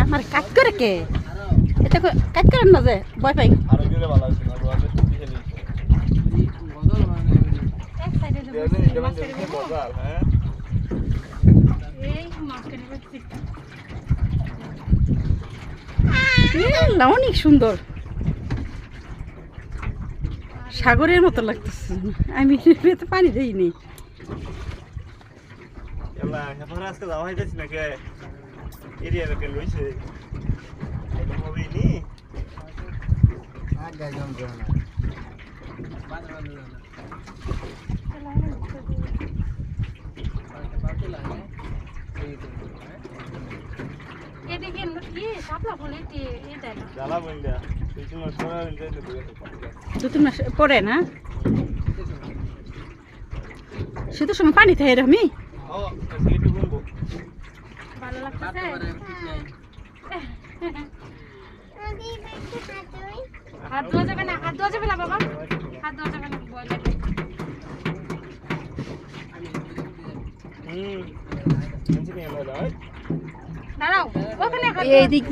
আমার কাজ করে কে এটা কাজ করেন না যে ভয় পাই অনেক সুন্দর সাগরের মতো লাগতেছে আমি পানি দেইনি দু-তিন মাস পরে না শীতের সময় পানি থাকে আমি ভালো লাগতেছে হাত ধোয়া যাবে না বাবা হাত ধোয়া যাবে না ভয় লাগে এদিক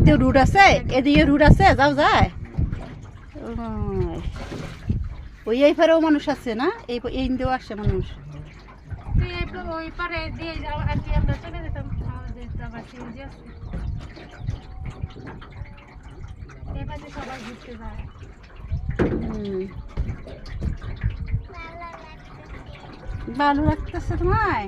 দিয়ে রুট আছে এদিকে রুট আছে যাও যায় ওই এই পারেও মানুষ আছে না এই দিয়েও আসে মানুষ ভালো লাগতেছে তোমায়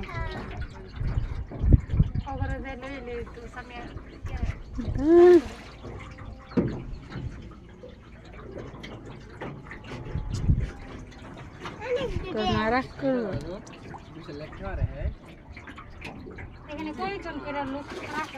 এখানে কয়জন করে লোক রাখে